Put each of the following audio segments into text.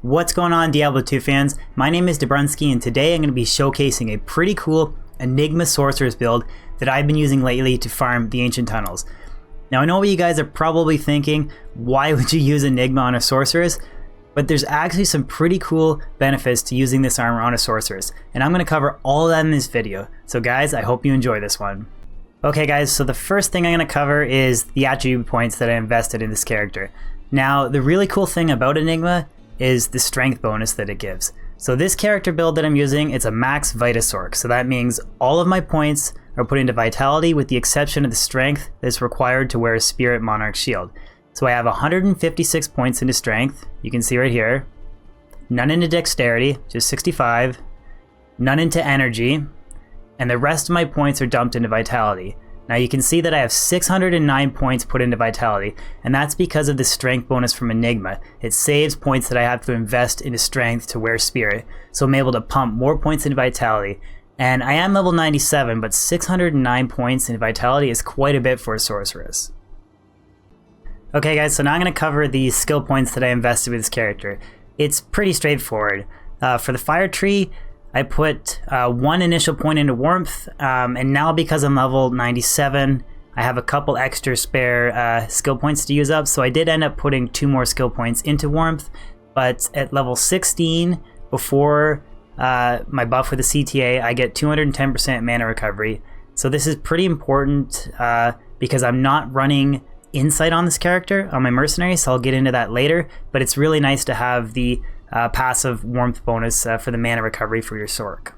What's going on, Diablo 2 fans? My name is Dobrunsky, and today I'm going to be showcasing a pretty cool Enigma sorceress build that I've been using lately to farm the ancient tunnels. Now I know what you guys are probably thinking, why would you use Enigma on a sorceress? But there's actually some pretty cool benefits to using this armor on a sorceress, and I'm going to cover all of that in this video. So guys, I hope you enjoy this one. Okay guys, so the first thing I'm going to cover is the attribute points that I invested in this character. Now the really cool thing about Enigma is the strength bonus that it gives. So this character build that I'm using, it's a max Vita Sorc, so that means all of my points are put into vitality with the exception of the strength that's required to wear a Spirit Monarch shield. So I have 156 points into strength, you can see right here, none into dexterity, just 65, none into energy, and the rest of my points are dumped into vitality. Now you can see that I have 609 points put into vitality, and that's because of the strength bonus from Enigma. It saves points that I have to invest into strength to wear spirit, so I'm able to pump more points into vitality. And I am level 97, but 609 points in vitality is quite a bit for a sorceress. Okay guys, so now I'm going to cover the skill points that I invested with this character. It's pretty straightforward. For the fire tree, I put one initial point into warmth, and now because I'm level 97, I have a couple extra spare skill points to use up, so I did end up putting 2 more skill points into warmth, but at level 16, before my buff with the CTA, I get 210% mana recovery. So this is pretty important because I'm not running insight on this character on my mercenary, so I'll get into that later, but it's really nice to have the passive warmth bonus for the mana recovery for your Sorc.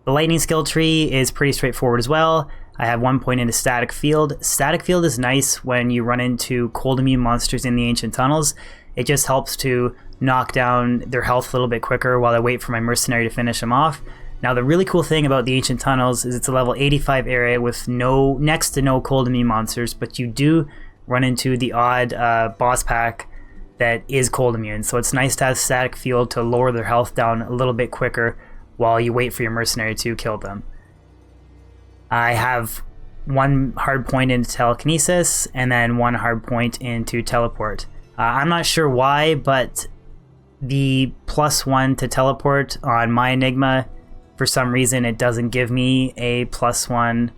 The lightning skill tree is pretty straightforward as well. I have 1 point into static field. Static field is nice when you run into cold immune monsters in the ancient tunnels. It just helps to knock down their health a little bit quicker while I wait for my mercenary to finish them off. Now the really cool thing about the ancient tunnels is it's a level 85 area with next to no cold immune monsters, but you do run into the odd boss pack that is cold immune, so it's nice to have static field to lower their health down a little bit quicker while you wait for your mercenary to kill them. I have 1 hard point into telekinesis and then 1 hard point into teleport. I'm not sure why, but the +1 to teleport on my Enigma, for some reason it doesn't give me a +1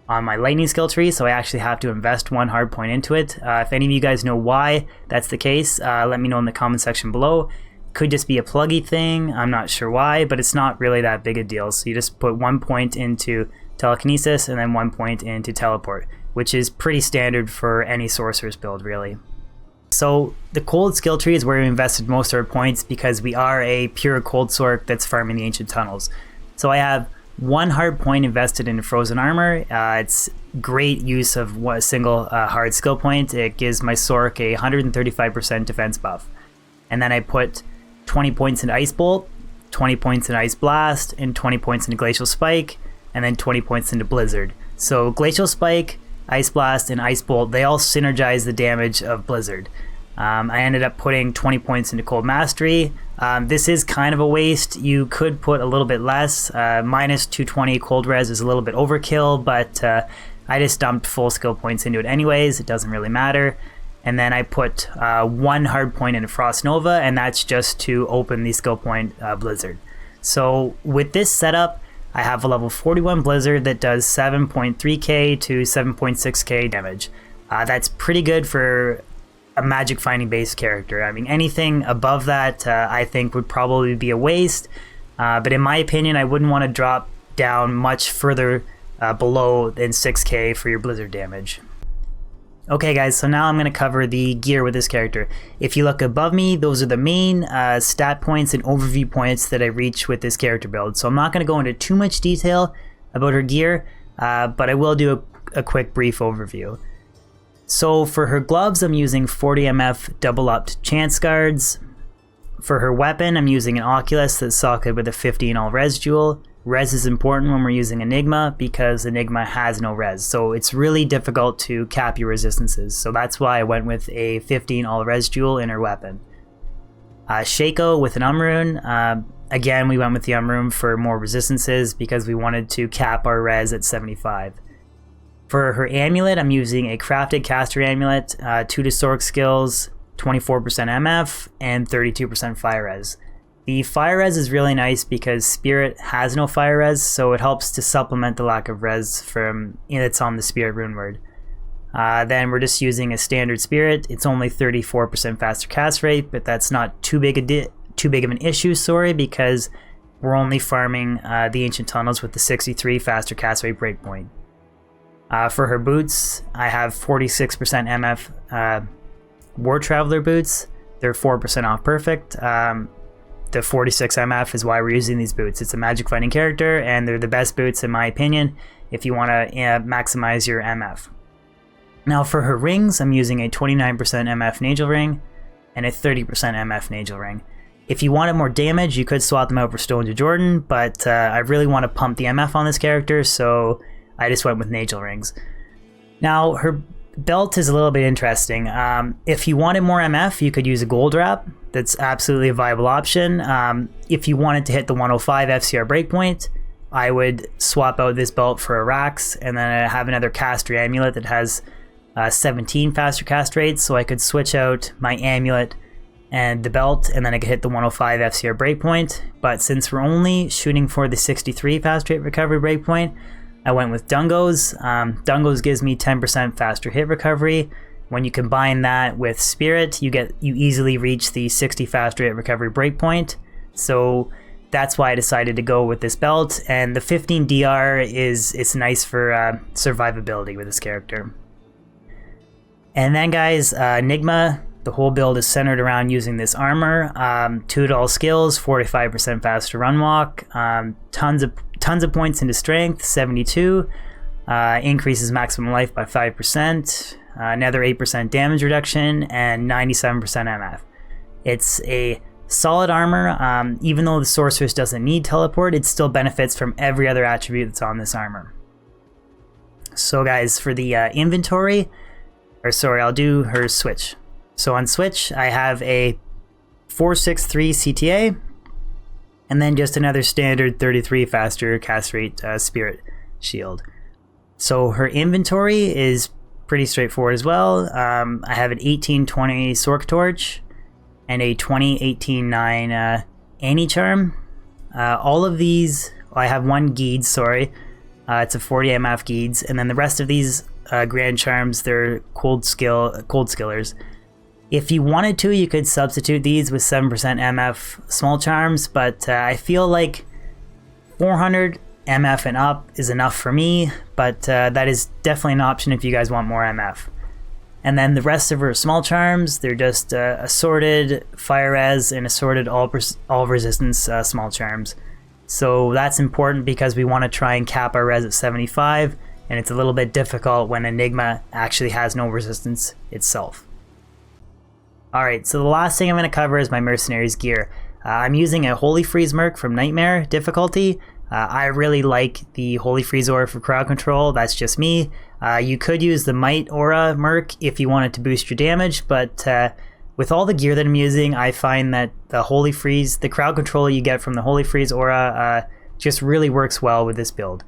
on my lightning skill tree, so I actually have to invest 1 hard point into it. If any of you guys know why that's the case, let me know in the comment section below. Could just be a pluggy thing, I'm not sure why, but it's not really that big a deal. So you just put 1 point into telekinesis and then 1 point into teleport, which is pretty standard for any sorcerer's build really. So the cold skill tree is where we invested most of our points because we are a pure cold Sorc that's farming the ancient tunnels. So I have 1 hard point invested in frozen armor. It's great use of a single hard skill point. It gives my Sorc a 135% defense buff. And then I put 20 points into Ice Bolt, 20 points into Ice Blast, and 20 points into Glacial Spike, and then 20 points into Blizzard. So Glacial Spike, Ice Blast, and Ice Bolt, they all synergize the damage of Blizzard. I ended up putting 20 points into Cold Mastery. This is kind of a waste. You could put a little bit less. Minus 220 Cold Res is a little bit overkill, but I just dumped full skill points into it anyways. It doesn't really matter. And then I put 1 hard point into Frost Nova, and that's just to open the skill point Blizzard. So with this setup, I have a level 41 Blizzard that does 7.3k to 7.6k damage. That's pretty good for a magic finding based character. I mean, anything above that I think would probably be a waste, but in my opinion I wouldn't want to drop down much further below than 6k for your Blizzard damage. Okay guys, so now I'm going to cover the gear with this character. If you look above me, those are the main stat points and overview points that I reach with this character build. So I'm not going to go into too much detail about her gear, but I will do a quick brief overview. So for her gloves, I'm using 40 MF double-upped Chance Guards. For her weapon, I'm using an Oculus that's socked with a 15 all res jewel. Res is important when we're using Enigma because Enigma has no res, so it's really difficult to cap your resistances. So that's why I went with a 15 all res jewel in her weapon. Shaco with an Umrune. Again, we went with the Umrune for more resistances because we wanted to cap our res at 75. For her amulet, I'm using a crafted caster amulet, 2 to Sorc skills, 24% MF, and 32% fire res. The fire res is really nice because Spirit has no fire res, so it helps to supplement the lack of res from that's on the Spirit runeword. Then we're just using a standard Spirit. It's only 34% faster cast rate, but that's not too big of an issue, because we're only farming the Ancient Tunnels with the 63 faster cast rate breakpoint. For her boots, I have 46% MF War Traveler boots. They're 4% off perfect. The 46 MF is why we're using these boots. It's a magic fighting character, and they're the best boots in my opinion if you want to maximize your MF. Now for her rings, I'm using a 29% MF Nagel ring and a 30% MF Nagel ring. If you wanted more damage, you could swap them out for Stone to Jordan, but I really want to pump the MF on this character, so I just went with Nagel rings. Now her belt is a little bit interesting. If you wanted more MF, you could use a gold wrap. That's absolutely a viable option. If you wanted to hit the 105 FCR breakpoint, I would swap out this belt for a Rax, and then I have another caster amulet that has 17 faster cast rates, so I could switch out my amulet and the belt, and then I could hit the 105 FCR breakpoint. But since we're only shooting for the 63 fast rate recovery breakpoint, I went with Dungo's. Dungo's gives me 10% faster hit recovery. When you combine that with Spirit, you easily reach the 60 fast rate recovery breakpoint. So that's why I decided to go with this belt. And the 15 DR it's nice for survivability with this character. And then guys, Enigma, the whole build is centered around using this armor. 2 to all skills, 45% faster run walk, tons of points into strength, 72, increases maximum life by 5%, another 8% damage reduction, and 97% MF. It's a solid armor. Even though the sorceress doesn't need teleport, it still benefits from every other attribute that's on this armor. So guys, for the inventory, I'll do her switch. So on switch, I have a 463 CTA, and then just another standard 33 faster cast rate Spirit shield. So her inventory is pretty straightforward as well. I have an 1820 Sorc torch and a 20-18-9 Annie charm. All of these, I have one Geeds, it's a 40 MF Geeds, and then the rest of these grand charms, they're cold skillers. If you wanted to, you could substitute these with 7% MF small charms, but I feel like 400 MF and up is enough for me, but that is definitely an option if you guys want more MF. And then the rest of her small charms, they're just assorted fire res and assorted all resistance small charms. So that's important because we want to try and cap our res at 75, and it's a little bit difficult when Enigma actually has no resistance itself. Alright, so the last thing I'm going to cover is my Mercenary's gear. I'm using a Holy Freeze Merc from Nightmare difficulty. I really like the Holy Freeze Aura for crowd control, that's just me. You could use the Might Aura Merc if you wanted to boost your damage, but with all the gear that I'm using, I find that the crowd control you get from the Holy Freeze Aura just really works well with this build.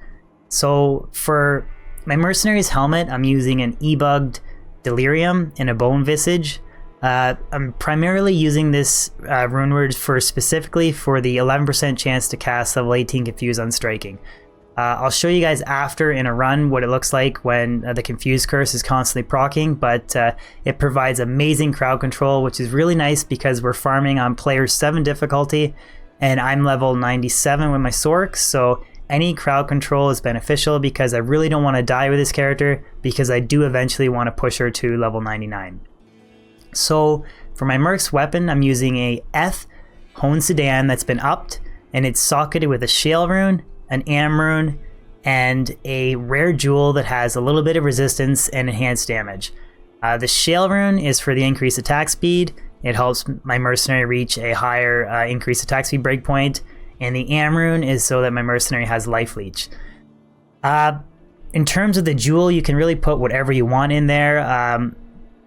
So for my Mercenary's helmet, I'm using an E-Bugged Delirium and a Bone Visage. I'm primarily using this runeword specifically for the 11% chance to cast level 18 Confuse on striking. I'll show you guys after in a run what it looks like when the Confuse curse is constantly proccing, but it provides amazing crowd control, which is really nice because we're farming on player 7 difficulty, and I'm level 97 with my Sorc, so any crowd control is beneficial because I really don't want to die with this character because I do eventually want to push her to level 99. So for my Merc's weapon, I'm using a Eth Hone Sedan that's been upped, and it's socketed with a Shale rune, an Am rune, and a rare jewel that has a little bit of resistance and enhanced damage. The Shale rune is for the increased attack speed. It helps my Mercenary reach a higher increased attack speed breakpoint, and the Am rune is so that my Mercenary has life leech. In terms of the jewel, you can really put whatever you want in there.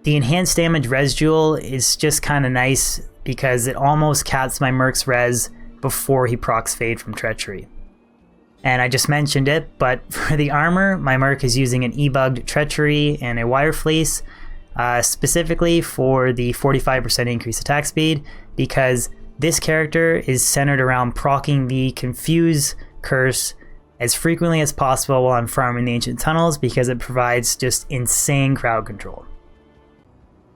The enhanced damage res jewel is just kind of nice because it almost caps my Merc's res before he procs Fade from Treachery. And I just mentioned it, but for the armor, my Merc is using an E-Bugged Treachery and a Wire Fleece. specifically for the 45% increased attack speed, because this character is centered around proccing the Confuse curse as frequently as possible while I'm farming the Ancient Tunnels, because it provides just insane crowd control.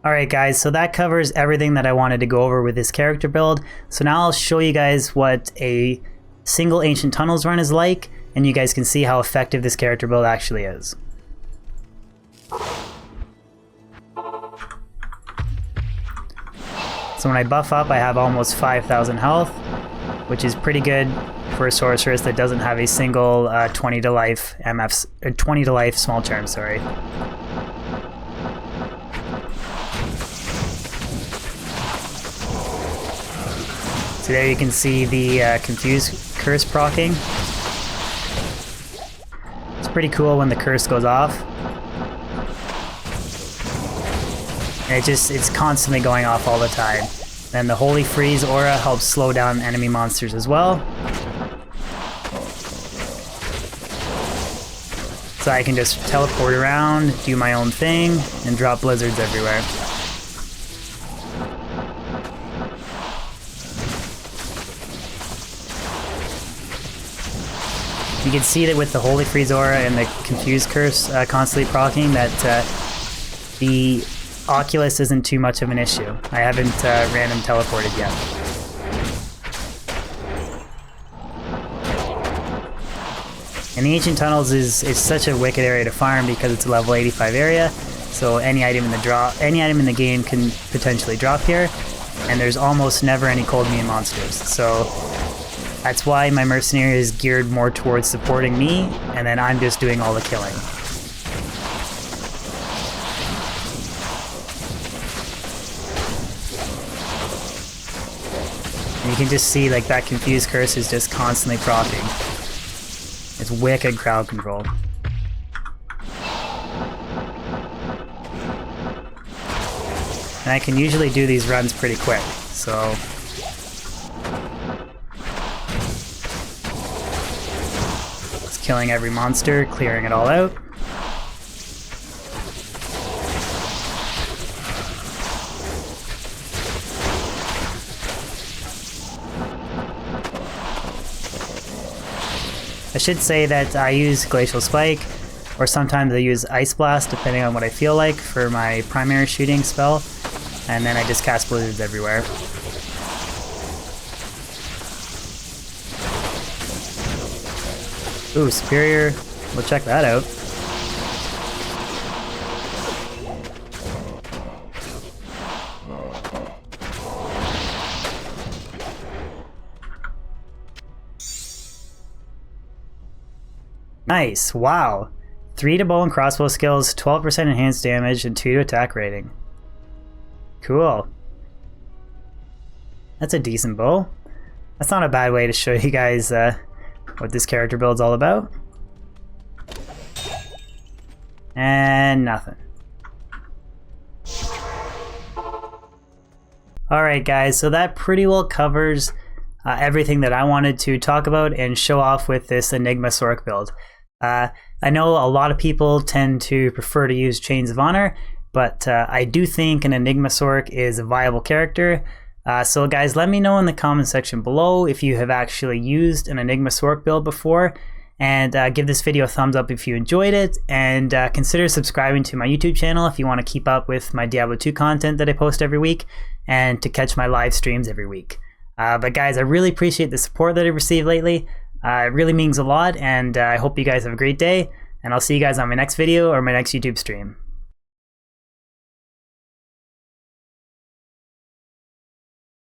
Alright guys, so that covers everything that I wanted to go over with this character build. So now I'll show you guys what a single Ancient Tunnels run is like, and you guys can see how effective this character build actually is. So when I buff up, I have almost 5,000 health, which is pretty good for a sorceress that doesn't have a single 20 to life MFs, 20 to life small charm, sorry. So there you can see the Confuse curse proccing. It's pretty cool when the curse goes off. And it's constantly going off all the time. And the Holy Freeze aura helps slow down enemy monsters as well. So I can just teleport around, do my own thing, and drop blizzards everywhere. You can see that with the Holy Freeze aura and the Confuse curse constantly proccing that the Oculus isn't too much of an issue. I haven't random teleported yet. And the Ancient Tunnels is such a wicked area to farm because it's a level 85 area, so any item in the game can potentially drop here, and there's almost never any cold immune monsters. So that's why my mercenary is geared more towards supporting me, and then I'm just doing all the killing. And you can just see like that Confused curse is just constantly proccing. It's wicked crowd control. And I can usually do these runs pretty quick, so just killing every monster, clearing it all out. I should say that I use Glacial Spike, or sometimes I use Ice Blast depending on what I feel like for my primary shooting spell, and then I just cast blizzards everywhere. Ooh, Superior. We'll check that out. Nice, wow. 3 to bow and crossbow skills, 12% enhanced damage, and 2 to attack rating. Cool. That's a decent bow. That's not a bad way to show you guys what this character build's all about. And nothing. Alright guys, so that pretty well covers everything that I wanted to talk about and show off with this Enigma Sorc build. I know a lot of people tend to prefer to use Chains of Honor, but I do think an Enigma Sorc is a viable character. So guys, let me know in the comment section below if you have actually used an Enigma Sorc build before, and give this video a thumbs up if you enjoyed it, and consider subscribing to my YouTube channel if you want to keep up with my Diablo 2 content that I post every week, and to catch my live streams every week. But guys, I really appreciate the support that I've received lately. It really means a lot, and I hope you guys have a great day, and I'll see you guys on my next video or my next YouTube stream.